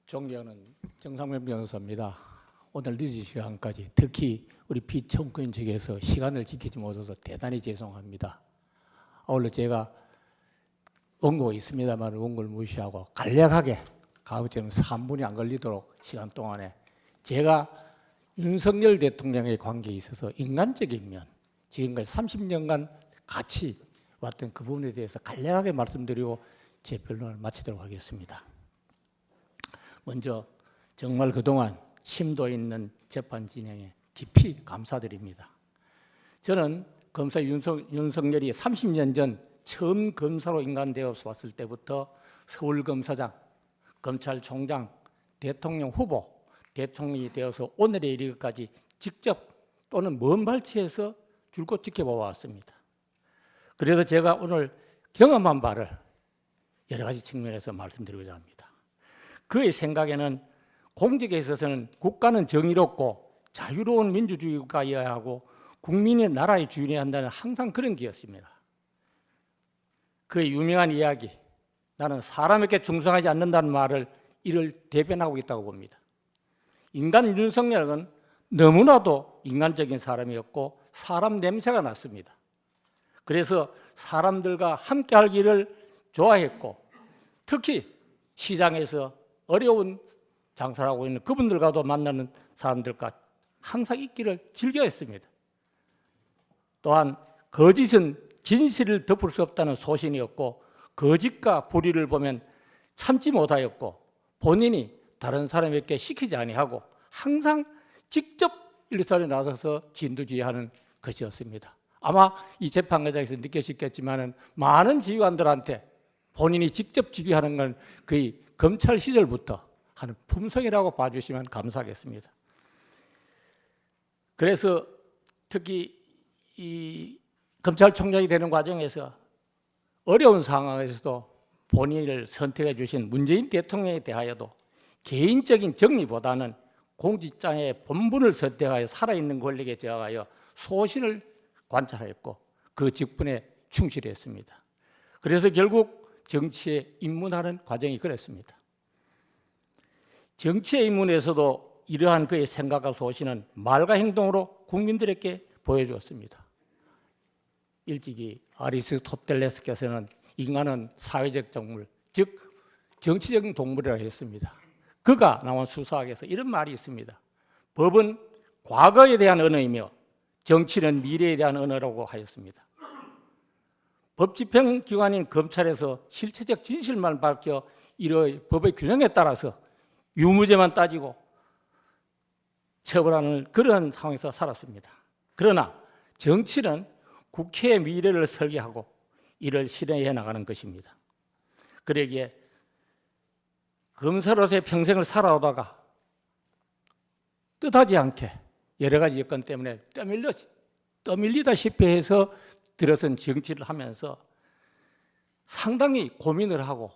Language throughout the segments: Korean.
존경하는 정상면 변호사입니다. 오늘 늦은 시간까지 특히 우리 피청구인 측에서 시간을 지키지 못해서 대단히 죄송합니다. 아울러 제가 원고가 있습니다만 원고를 무시하고 간략하게 가급적 3분이 안 걸리도록 시간 동안에 제가 윤석열 대통령의 관계에 있어서 인간적인 면, 지금까지 30년간 같이 왔던 그 부분에 대해서 간략하게 말씀드리고 제 변론을 마치도록 하겠습니다. 먼저 정말 그동안 심도 있는 재판 진행에 깊이 감사드립니다. 저는 검사 윤석열이 30년 전 처음 검사로 인간되어 왔을 때부터 서울검사장, 검찰총장, 대통령 후보, 대통령이 되어서 오늘에 이르기까지 직접 또는 먼 발치에서 줄곧 지켜보았습니다. 그래서 제가 오늘 경험한 바를 여러 가지 측면에서 말씀드리고자 합니다. 그의 생각에는 공직에 있어서는 국가는 정의롭고 자유로운 민주주의 국가여야 하고 국민이 나라의 주인이 한다는 항상 그런 기였습니다. 그의 유명한 이야기, 나는 사람에게 충성하지 않는다는 말을 이를 대변하고 있다고 봅니다. 인간 윤석열은 너무나도 인간적인 사람이었고 사람 냄새가 났습니다. 그래서 사람들과 함께 하기를 좋아했고 특히 시장에서 어려운 장사를 하고 있는 그분들과도 만나는 사람들과 항상 있기를 즐겨했습니다. 또한 거짓은 진실을 덮을 수 없다는 소신이었고 거짓과 불의를 보면 참지 못하였고 본인이 다른 사람에게 시키지 아니하고 항상 직접 일선에 나서서 진두지휘하는 것이었습니다. 아마 이 재판 과정에서 느끼셨겠지만 많은 지휘관들한테 본인이 직접 지휘하는 건 거의 검찰 시절부터 하는 품성이라고 봐주시면 감사하겠습니다. 그래서 특히 이 검찰총장이 되는 과정에서 어려운 상황에서도 본인을 선택해 주신 문재인 대통령에 대하여도 개인적인 정리보다는 공직자의 본분을 선택하여 살아있는 권력에 저하여 소신을 관찰하였고 그 직분에 충실했습니다. 그래서 결국 정치에 입문하는 과정이 그랬습니다. 정치에 입문에서도 이러한 그의 생각과 소신은 말과 행동으로 국민들에게 보여주었습니다. 일찍이 아리스토텔레스께서는 인간은 사회적 동물, 즉 정치적인 동물이라고 했습니다. 그가 나온 수사학에서 이런 말이 있습니다. 법은 과거에 대한 언어이며 정치는 미래에 대한 언어라고 하였습니다. 법집행기관인 검찰에서 실체적 진실만 밝혀 이러한 법의 규정에 따라서 유무죄만 따지고 처벌하는 그런 상황에서 살았습니다. 그러나 정치는 국회의 미래를 설계하고 이를 실행해 나가는 것입니다. 그러기에 검사로서의 평생을 살아오다가 뜻하지 않게 여러 가지 여건 때문에 떠밀리다시피 해서 들어선 정치를 하면서 상당히 고민을 하고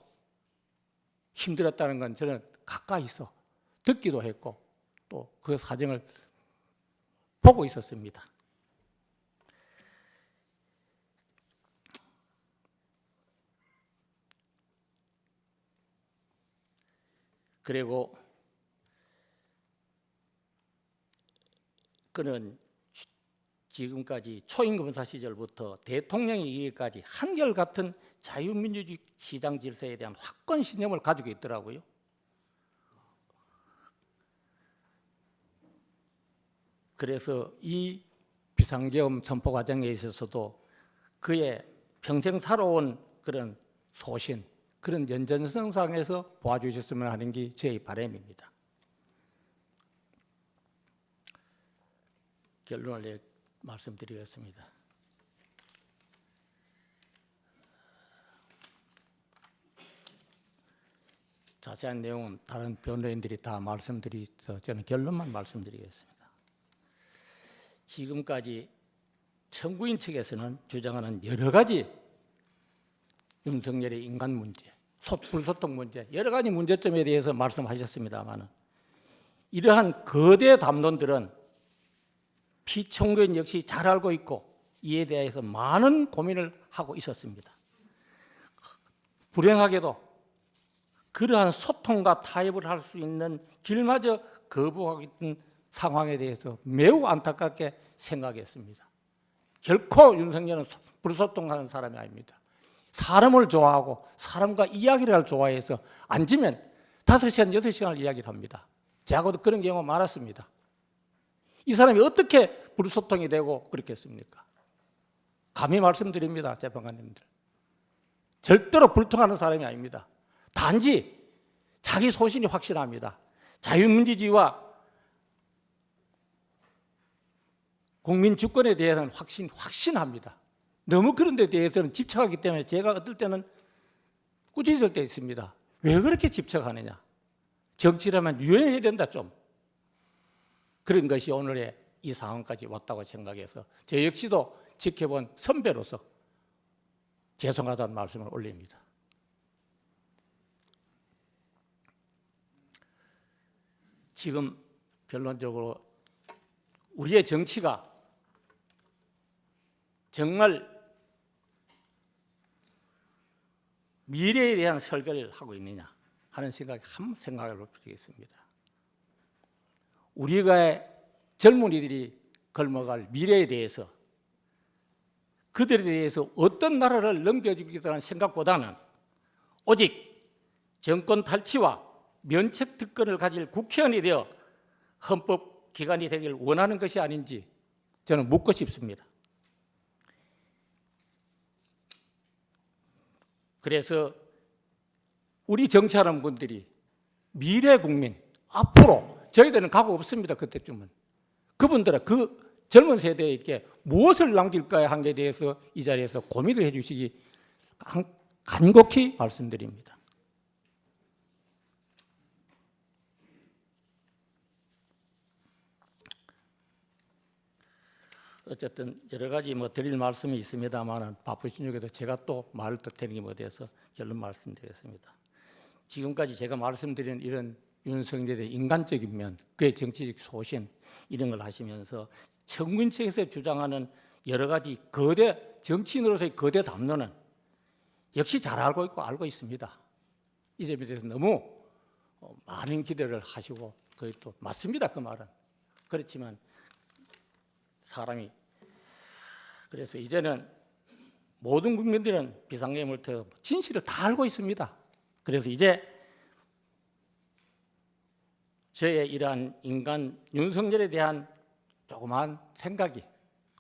힘들었다는 건 저는 가까이서 듣기도 했고 또 그 사정을 보고 있었습니다. 그리고 그는 지금까지 초임검사 시절부터 대통령이 이기까지 한결같은 자유민주주의 시장 질서에 대한 확고한 신념을 가지고 있더라고요. 그래서 이 비상계엄 선포 과정에 있어서도 그의 평생 살아온 그런 소신, 그런 연전선상에서 보아주셨으면 하는 게 제 바람입니다. 결론을 말씀드리겠습니다. 자세한 내용은 다른 변호인들이 다 말씀드려서 저는 결론만 말씀드리겠습니다. 지금까지 청구인 측에서는 주장하는 여러 가지 윤석열의 인간 문제, 불소통 문제, 여러 가지 문제점에 대해서 말씀하셨습니다만 이러한 거대 담론들은 피청구인 역시 잘 알고 있고 이에 대해서 많은 고민을 하고 있었습니다. 불행하게도 그러한 소통과 타협을 할 수 있는 길마저 거부하고 있던 상황에 대해서 매우 안타깝게 생각했습니다. 결코 윤석열은 불소통하는 사람이 아닙니다. 사람을 좋아하고 사람과 이야기를 좋아해서 앉으면 5시간, 6시간을 이야기를 합니다. 저하고도 그런 경우가 많았습니다. 이 사람이 어떻게 불소통이 되고 그렇겠습니까? 감히 말씀드립니다, 재판관님들. 절대로 불통하는 사람이 아닙니다. 단지 자기 소신이 확실합니다. 자유민주주의와 국민 주권에 대해서는 확신합니다. 너무 그런 데 대해서는 집착하기 때문에 제가 어떨 때는 꾸짖을 때 있습니다. 왜 그렇게 집착하느냐? 정치라면 유연해야 된다 좀. 그런 것이 오늘의 이 상황까지 왔다고 생각해서 저 역시도 지켜본 선배로서 죄송하다는 말씀을 올립니다. 지금 결론적으로 우리의 정치가 정말 미래에 대한 설계를 하고 있느냐 하는 생각이 한번 생각해 볼 필요가 있습니다. 우리가 젊은이들이 걸어갈 미래에 대해서 그들에 대해서 어떤 나라를 넘겨주겠다는 생각보다는 오직 정권 탈취와 면책 특권을 가질 국회의원이 되어 헌법기관이 되길 원하는 것이 아닌지 저는 묻고 싶습니다. 그래서 우리 정치하는 분들이 미래 국민, 앞으로 저희들은 각오 없습니다. 그때쯤은. 그분들은 그 젊은 세대에게 무엇을 남길까 하는 데 대해서 이 자리에서 고민을 해 주시기 간곡히 말씀드립니다. 어쨌든 여러 가지 드릴 말씀이 있습니다만 바쁘신 중에도 제가 또 말을 터뜨리는 게 못해서 결론 말씀드리겠습니다. 지금까지 제가 말씀드린 이런 윤석열의 인간적인 면, 그의 정치적 소신 이런 걸 하시면서 청문책에서 주장하는 여러 가지 거대 정치인으로서의 거대 담론은 역시 잘 알고 있고 알고 있습니다. 이 점에 대해서 너무 많은 기대를 하시고 그게 또 맞습니다. 그 말은. 그렇지만 사람이 그래서 이제는 모든 국민들은 비상계엄을 진실을 다 알고 있습니다. 그래서 이제 저의 이러한 인간 윤석열에 대한 조그만 생각이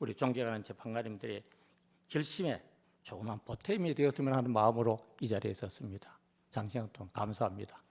우리 존경하는 재판관님들의 결심에 조그만 보탬이 되었으면 하는 마음으로 이 자리에 섰습니다. 장시간 동안 감사합니다.